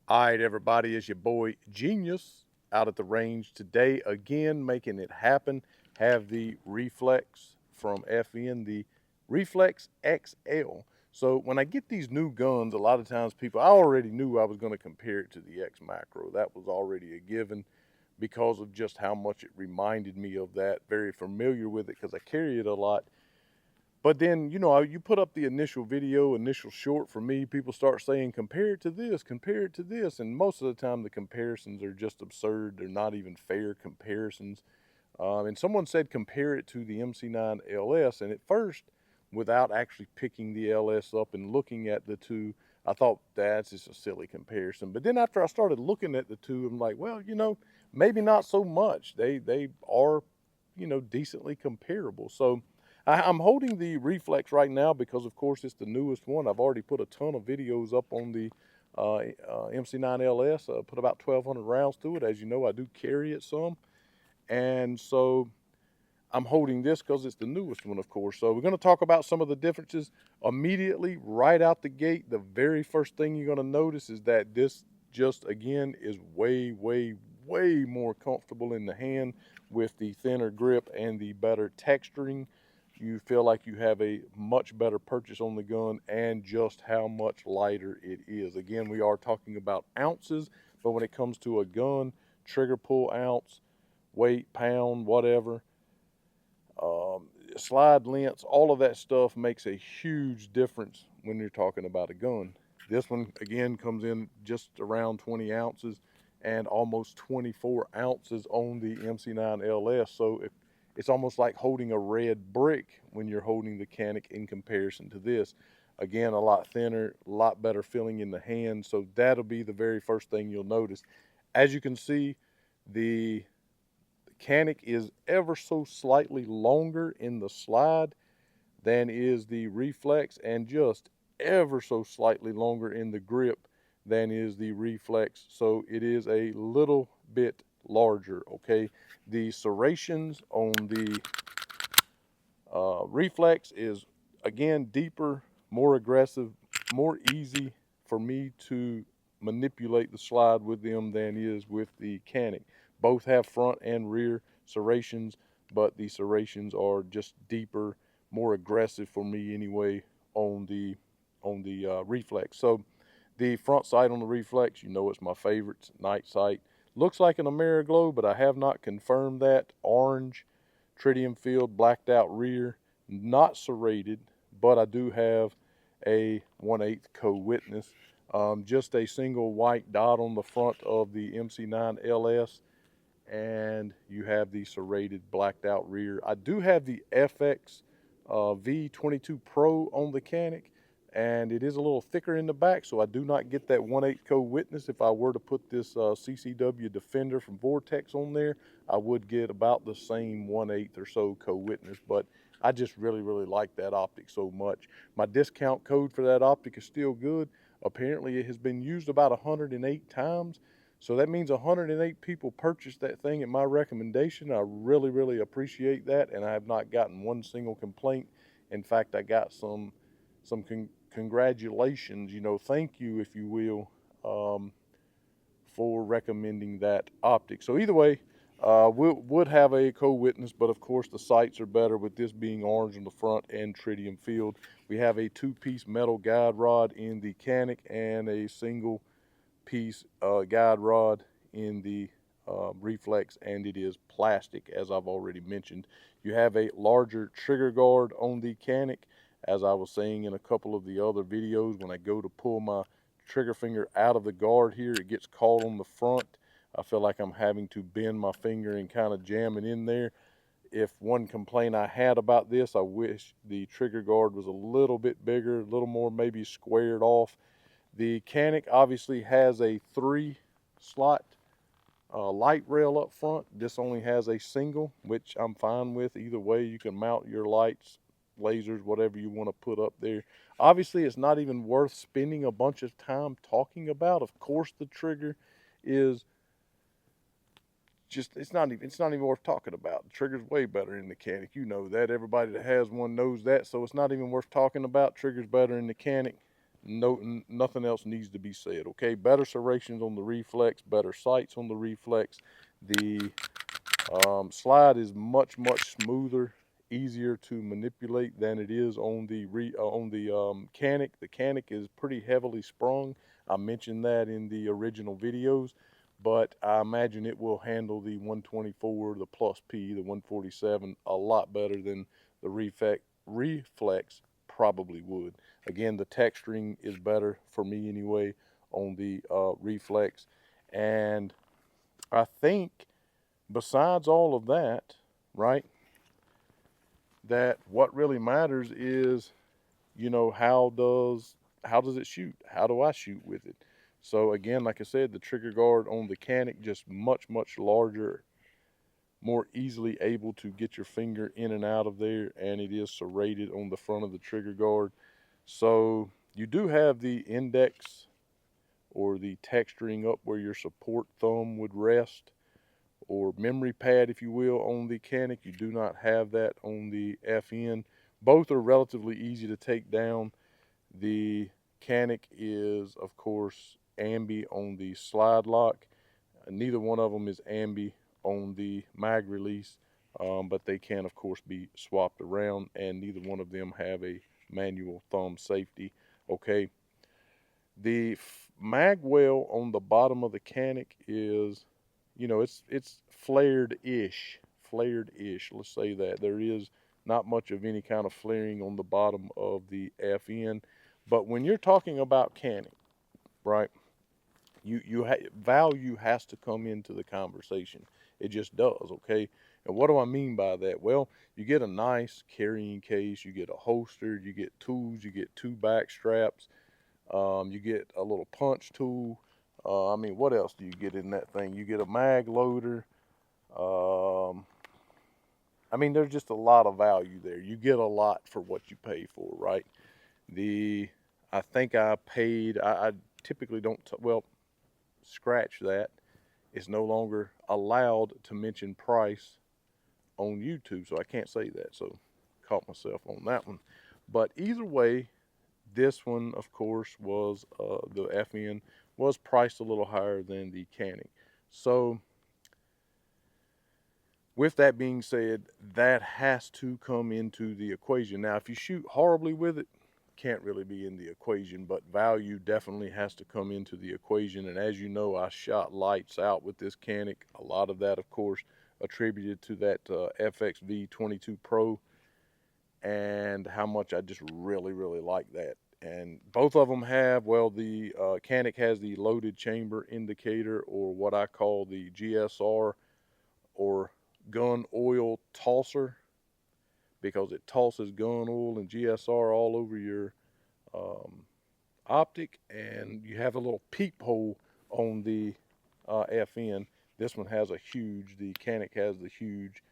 All right, everybody, it's your boy Genius out at the range today again, making it happen. Have the Reflex from FN, the Reflex XL. So when I get these new guns, a lot of times I already knew I was going to compare it to the X Macro. That was already a given because of just how much it reminded me of that. Very familiar with it because I carry it a lot. But then, you put up the initial video, initial short for me, people start saying, compare it to this, compare it to this. And most of the time, the comparisons are just absurd. They're not even fair comparisons. And someone said, compare it to the MC9LS. And at first, without actually picking the LS up and looking at the two, I thought that's just a silly comparison. But then after I started looking at the two, I'm like, well, maybe not so much. They are, decently comparable. So I'm holding the Reflex right now because, of course, it's the newest one. I've already put a ton of videos up on the MC9LS. Put about 1,200 rounds to it. As you know, I do carry it some. And so I'm holding this because it's the newest one, of course. So we're going to talk about some of the differences immediately right out the gate. The very first thing you're going to notice is that this just, again, is way, way, way more comfortable in the hand with the thinner grip and the better texturing. You feel like you have a much better purchase on the gun and just how much lighter it is. Again, we are talking about ounces, but when it comes to a gun, trigger pull ounce, weight, pound, whatever, slide lengths, all of that stuff makes a huge difference when you're talking about a gun. This one, again, comes in just around 20 ounces and almost 24 ounces on the MC9LS. So it's almost like holding a red brick when you're holding the Canik in comparison to this. Again, a lot thinner, a lot better feeling in the hand. So that'll be the very first thing you'll notice. As you can see, the Canik is ever so slightly longer in the slide than is the Reflex, and just ever so slightly longer in the grip than is the Reflex. So it is a little bit larger, okay? The serrations on the Reflex is, again, deeper, more aggressive, more easy for me to manipulate the slide with them than is with the Canik. Both have front and rear serrations, but the serrations are just deeper, more aggressive for me anyway on the Reflex. So the front sight on the Reflex, it's my favorite. It's night sight. Looks like an Ameriglow, but I have not confirmed that. Orange, tritium field, blacked out rear, not serrated, but I do have a 1/8 co-witness. Just a single white dot on the front of the MC9LS, and you have the serrated blacked out rear. I do have the FX V22 Pro on the Canik, and it is a little thicker in the back, so I do not get that 1/8 co-witness. If I were to put this CCW Defender from Vortex on there, I would get about the same 1/8 or so co-witness, but I just really, really like that optic so much. My discount code for that optic is still good. Apparently it has been used about 108 times, so that means 108 people purchased that thing at my recommendation. I really, really appreciate that, and I have not gotten one single complaint. In fact, I got some congratulations, thank you, if you will, for recommending that optic. So either way, we would have a co-witness, but of course the sights are better with this being orange on the front and tritium field. We have a two-piece metal guide rod in the Canik and a single piece guide rod in the Reflex, and it is plastic, as I've already mentioned. You have a larger trigger guard on the Canik. As I was saying in a couple of the other videos, when I go to pull my trigger finger out of the guard here, it gets caught on the front. I feel like I'm having to bend my finger and kind of jam it in there. If one complaint I had about this, I wish the trigger guard was a little bit bigger, a little more maybe squared off. The Canik obviously has a 3-slot light rail up front. This only has a single, which I'm fine with. Either way, you can mount your lights, lasers, whatever you want to put up there. Obviously, it's not even worth spending a bunch of time talking about. Of course, the trigger is just, it's not even worth talking about. The trigger's way better in the Canik. You know that. Everybody that has one knows that. So it's not even worth talking about. Trigger's better in the Canik. Nothing else needs to be said. Okay, better serrations on the Reflex, better sights on the Reflex. The slide is much smoother, easier to manipulate than it is on the Canik. The Canik is pretty heavily sprung. I mentioned that in the original videos, but I imagine it will handle the 124, the Plus P, the 147 a lot better than the Reflex probably would. Again, the texturing is better for me anyway on the Reflex, and I think besides all of that, right, that what really matters is, you know, how does it shoot? How do I shoot with it? So again, like I said, the trigger guard on the Canik just much larger, more easily able to get your finger in and out of there, and it is serrated on the front of the trigger guard. So you do have the index or the texturing up where your support thumb would rest, or memory pad, if you will, on the Canik. You do not have that on the FN. Both are relatively easy to take down. The Canik is, of course, ambi on the slide lock. Neither one of them is ambi on the mag release, but they can, of course, be swapped around, and neither one of them have a manual thumb safety. Okay. The mag well on the bottom of the Canik is, you know, it's flared-ish, let's say that. There is not much of any kind of flaring on the bottom of the FN. But when you're talking about Canik, right, value has to come into the conversation. It just does, okay? And what do I mean by that? Well, you get a nice carrying case, you get a holster, you get tools, you get 2 back straps, you get a little punch tool. I mean, what else do you get in that thing? You get a mag loader. I mean, there's just a lot of value there. You get a lot for what you pay for, right? I think I paid, I typically don't, well, scratch that. It's no longer allowed to mention price on YouTube, so I can't say that. So, caught myself on that one. But either way, this one, of course, was the FN was priced a little higher than the Canik. So, with that being said, that has to come into the equation. Now, if you shoot horribly with it, can't really be in the equation, but value definitely has to come into the equation. And as you know, I shot lights out with this Canik. A lot of that, of course, attributed to that FXV 22 Pro, and how much I just really like that. And both of them have, well, the Canik has the loaded chamber indicator, or what I call the GSR, or gun oil tosser, because it tosses gun oil and GSR all over your optic. And you have a little peephole on the FN. This one has a huge, the Canik has the huge,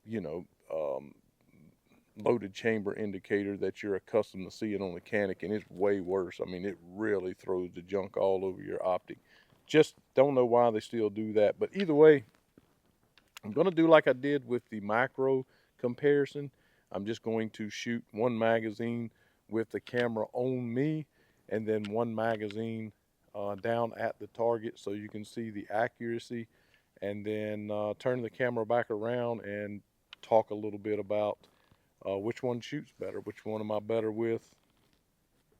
you know, loaded chamber indicator that you're accustomed to seeing on the Canik, and it's way worse. I mean, it really throws the junk all over your optic. Just don't know why they still do that. But either way, I'm going to do like I did with the macro comparison. I'm just going to shoot one magazine with the camera on me, and then one magazine down at the target, so you can see the accuracy, and then turn the camera back around and talk a little bit about which one shoots better, which one am I better with,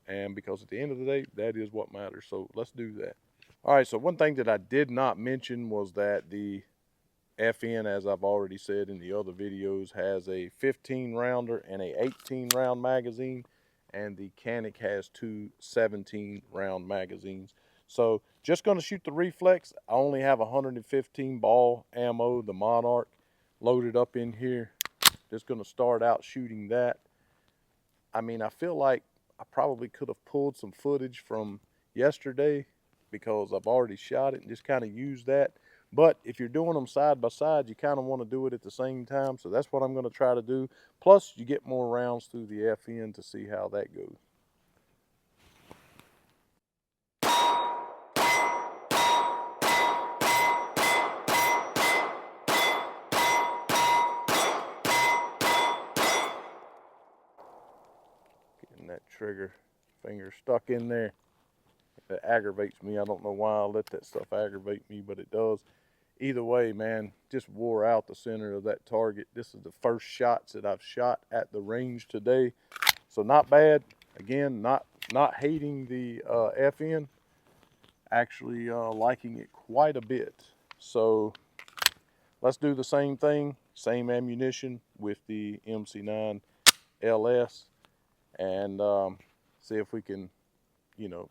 and because at the end of the day, that is what matters. So let's do that. All right, so one thing that I did not mention was that the FN, as I've already said in the other videos, has a 15 rounder and a 18 round magazine, and the Canik has 2 17 round magazines. So just going to shoot the Reflex. I only have 115 ball ammo, the Monarch, loaded up in here. Just going to start out shooting that. I mean, I feel like I probably could have pulled some footage from yesterday, because I've already shot it and just kind of used that. But if you're doing them side by side, you kind of want to do it at the same time. So that's what I'm going to try to do. Plus, you get more rounds through the FN to see how that goes. Getting that trigger Finger stuck in there. That aggravates me. I don't know why I let that stuff aggravate me, but it does. Either way, man, just wore out the center of that target. This is the first shots that I've shot at the range today. So not bad. Again, not hating the FN. Actually liking it quite a bit. So let's do the same thing, same ammunition with the MC9LS, and see if we can, you know,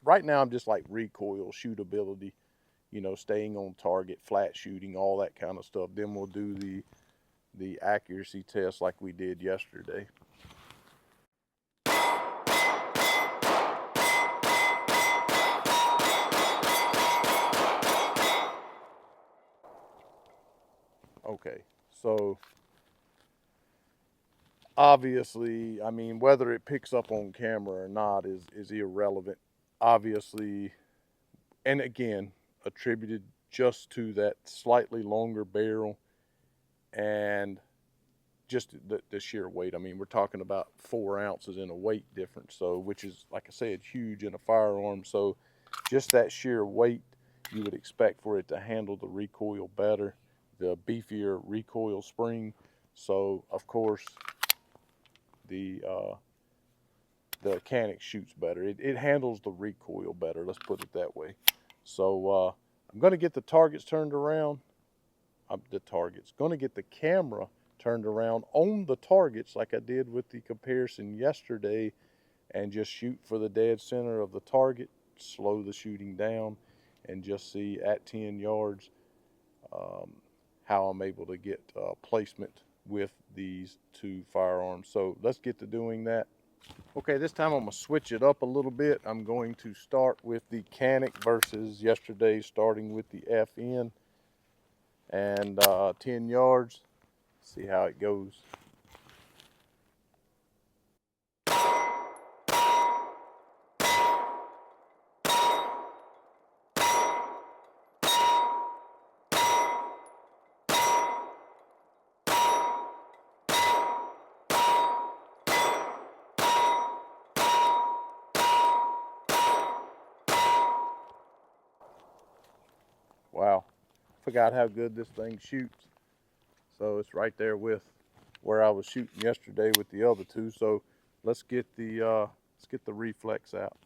right now I'm just like recoil, shootability, you know, staying on target, flat shooting, all that kind of stuff. Then we'll do the accuracy test like we did yesterday. Okay, so obviously, I mean, whether it picks up on camera or not is irrelevant. Obviously, and again, attributed just to that slightly longer barrel and just the sheer weight. I mean, we're talking about 4 ounces in a weight difference, so which is, like I said, huge in a firearm. So just that sheer weight, you would expect for it to handle the recoil better, the beefier recoil spring. So of course the Canik shoots better. It handles the recoil better, let's put it that way. So I'm going to get the targets turned around. Going to get the camera turned around on the targets like I did with the comparison yesterday, and just shoot for the dead center of the target, slow the shooting down, and just see at 10 yards how I'm able to get placement with these two firearms. So let's get to doing that. Okay, this time I'm going to switch it up a little bit. I'm going to start with the Canik versus yesterday, starting with the FN, and 10 yards. See how it goes. Wow, forgot how good this thing shoots. So it's right there with where I was shooting yesterday with the other two. So let's get the reflex out.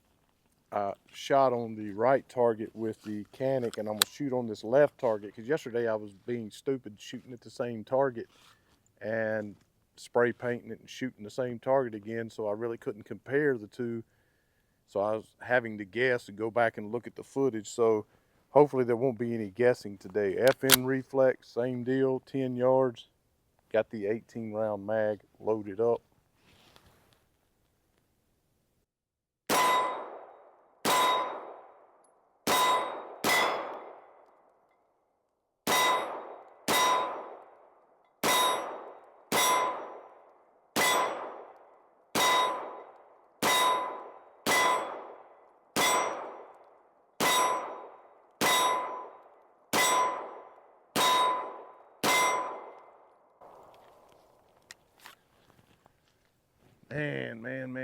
I shot on the right target with the Canik, and I'm gonna shoot on this left target because yesterday I was being stupid shooting at the same target and spray painting it and shooting the same target again. So I really couldn't compare the two. So I was having to guess and go back and look at the footage. So hopefully there won't be any guessing today. FN Reflex, same deal, 10 yards. Got the 18 round mag loaded up.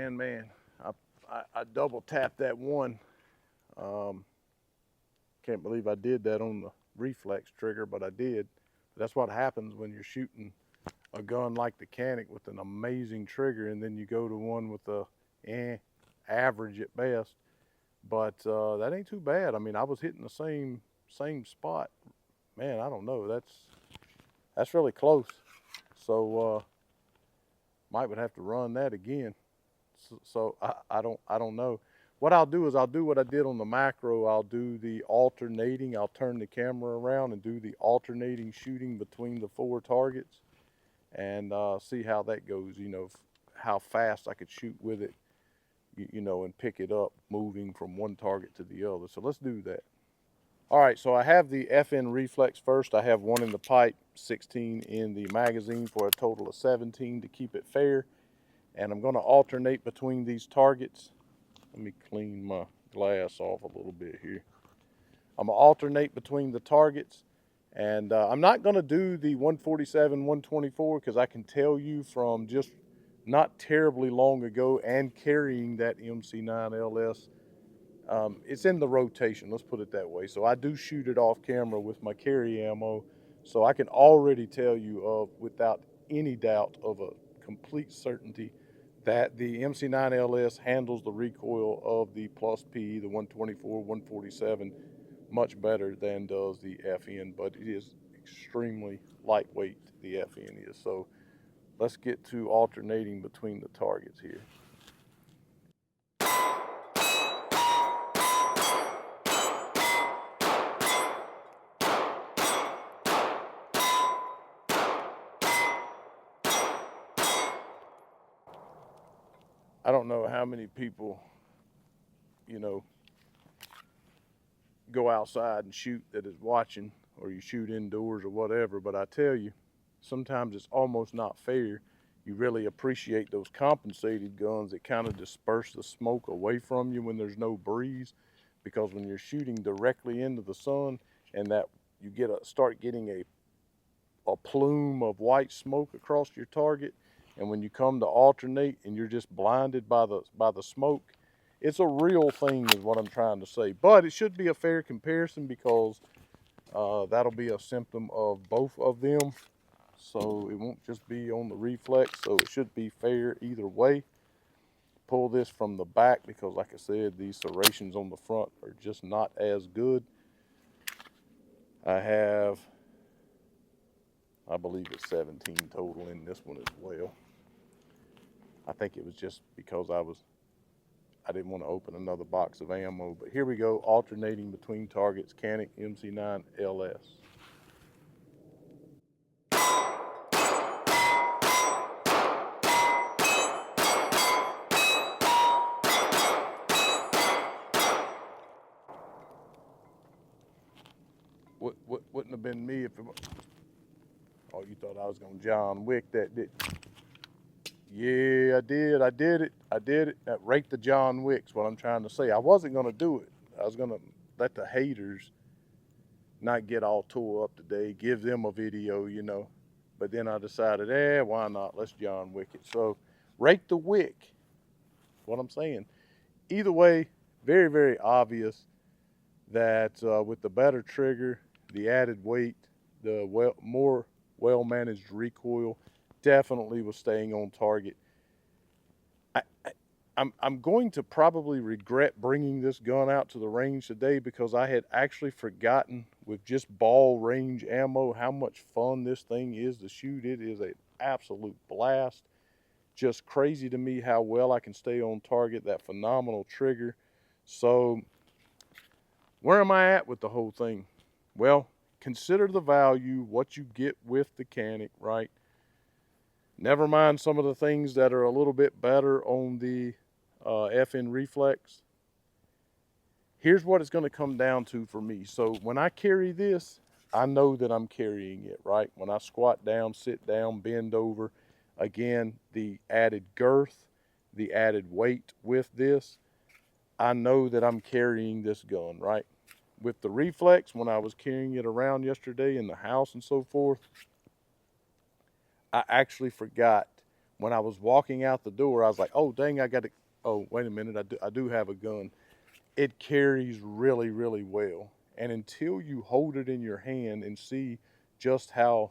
Man. I double tapped that one. Can't believe I did that on the reflex trigger, but I did. That's what happens when you're shooting a gun like the Canik with an amazing trigger, and then you go to one with a average at best. But that ain't too bad. I mean, I was hitting the same spot. Man, I don't know. That's really close. So might would have to run that again. So I don't know. What I'll do is I'll do what I did on the macro. I'll do the alternating. I'll turn the camera around and do the alternating shooting between the 4 targets, and see how that goes. You know, how fast I could shoot with it, you know, and pick it up moving from one target to the other. So let's do that. All right, so I have the FN Reflex first. I have 1 in the pipe, 16 in the magazine for a total of 17 to keep it fair. And I'm going to alternate between these targets. Let me clean my glass off a little bit here. I'm going to alternate between the targets. And I'm not going to do the 147, 124 because I can tell you from just not terribly long ago and carrying that MC9LS. It's in the rotation, let's put it that way. So I do shoot it off camera with my carry ammo. So I can already tell you without any doubt of a complete certainty that the MC9LS handles the recoil of the Plus P, the 124, 147, much better than does the FN, but it is extremely lightweight, the FN is. So let's get to alternating between the targets here. I don't know how many people, you know, go outside and shoot that is watching, or you shoot indoors or whatever, but I tell you, sometimes it's almost not fair. You really appreciate those compensated guns that kind of disperse the smoke away from you when there's no breeze, because when you're shooting directly into the sun and that you start getting a plume of white smoke across your target, and when you come to alternate and you're just blinded by the smoke, it's a real thing is what I'm trying to say. But it should be a fair comparison, because that'll be a symptom of both of them. So it won't just be on the reflex, so it should be fair either way. Pull this from the back because, like I said, these serrations on the front are just not as good. I believe it's 17 total in this one as well. I think it was just because I didn't want to open another box of ammo. But here we go, alternating between targets, Canik MC9LS. Wouldn't have been me if it was... Oh, you thought I was going to John Wick that, didn't you? Yeah, I did it. That rate the John Wicks, what I'm trying to say. I wasn't going to do it. I was going to let the haters not get all tore up today, give them a video, you know. But then I decided, why not? Let's John Wick it. So, rate the wick. What I'm saying. Either way, very, very obvious that with the better trigger, the added weight, the more well-managed recoil, definitely was staying on target. I'm going to probably regret bringing this gun out to the range today, because I had actually forgotten with just ball range ammo how much fun this thing is to shoot. It is an absolute blast. Just crazy to me how well I can stay on target, that phenomenal trigger. So where am I at with the whole thing? Well, consider the value, what you get with the Canik, right? Never mind some of the things that are a little bit better on the FN Reflex. Here's what it's going to come down to for me. So when I carry this, I know that I'm carrying it, right? When I squat down, sit down, bend over, again, the added girth, the added weight with this, I know that I'm carrying this gun, right? With the Reflex, when I was carrying it around yesterday in the house and so forth, I actually forgot. When I was walking out the door, I was like, oh, dang, oh, wait a minute, I do have a gun. It carries really, really well. And until you hold it in your hand and see just how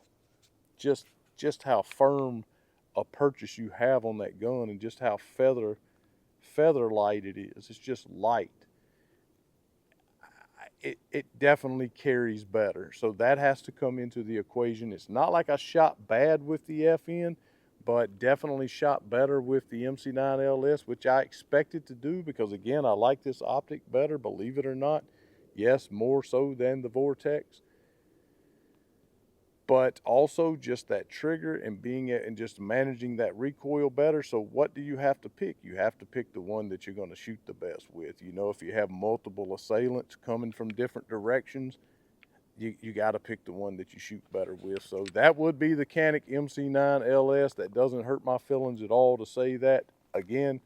firm a purchase you have on that gun, and just how feather light it is, it's just light. It definitely carries better. So that has to come into the equation. It's not like I shot bad with the FN, but definitely shot better with the MC9LS, which I expected to do, because again, I like this optic better, believe it or not. Yes, more so than the Vortex. But also just that trigger and just managing that recoil better. So what do you have to pick? You have to pick the one that you're going to shoot the best with. You know, if you have multiple assailants coming from different directions, you got to pick the one that you shoot better with. So that would be the Canik MC9LS. That doesn't hurt my feelings at all to say that. Again,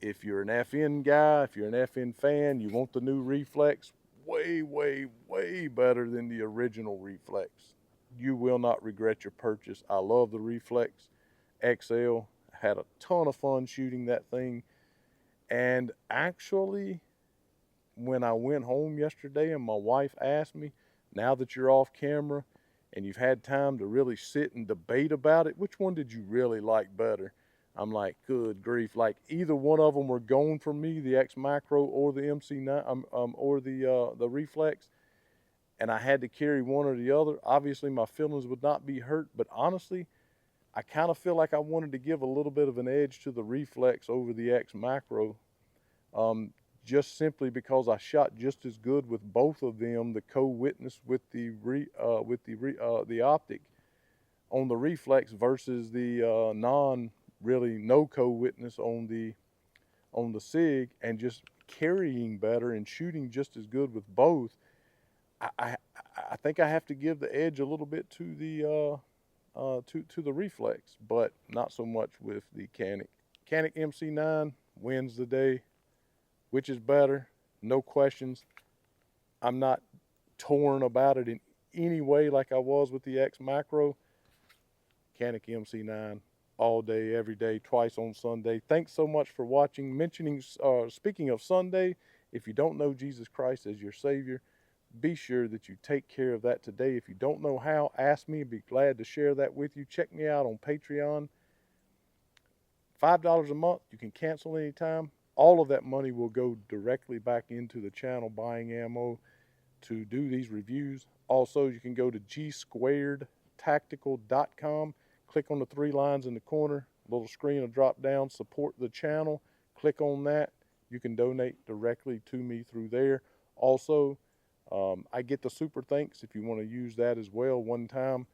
if you're an FN guy, if you're an FN fan, you want the new Reflex, way, way, way better than the original Reflex. You will not regret your purchase. I love the Reflex XL. had a ton of fun shooting that thing. And actually, when I went home yesterday and my wife asked me, now that you're off camera and you've had time to really sit and debate about it, which one did you really like better? I'm like, good grief. Like, either one of them were going for me, the X Macro or the MC9, or the Reflex, and I had to carry one or the other. Obviously, my feelings would not be hurt, but honestly, I kind of feel like I wanted to give a little bit of an edge to the Reflex over the X Macro, just simply because I shot just as good with both of them. The co-witness with the optic on the Reflex versus the no co-witness on the SIG, and just carrying better and shooting just as good with both. I think I have to give the edge a little bit to the Reflex, but not so much with the Canik. Canik MC9 wins the day. Which is better? No questions. I'm not torn about it in any way like I was with the X Macro. Canik MC9 all day, every day, twice on Sunday. Thanks so much for watching. Speaking of Sunday, if you don't know Jesus Christ as your Savior, be sure that you take care of that today. If you don't know how, ask me. I'd be glad to share that with you. Check me out on Patreon. $5 a month. You can cancel anytime. All of that money will go directly back into the channel buying ammo to do these reviews. Also, you can go to gsquaredtactical.com. Click on the 3 lines in the corner. Little screen will drop down. Support the channel. Click on that. You can donate directly to me through there. Also, I get the super thanks if you want to use that as well one time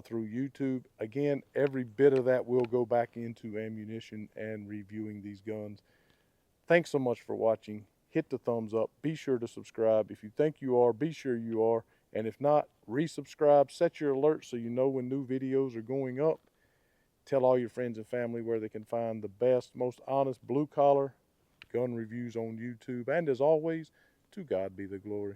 through YouTube. Again, every bit of that will go back into ammunition and reviewing these guns. Thanks so much for watching. Hit the thumbs up. Be sure to subscribe. If you think you are, be sure you are. And if not, resubscribe. Set your alerts so you know when new videos are going up. Tell all your friends and family where they can find the best, most honest blue-collar gun reviews on YouTube. And as always, to God be the glory.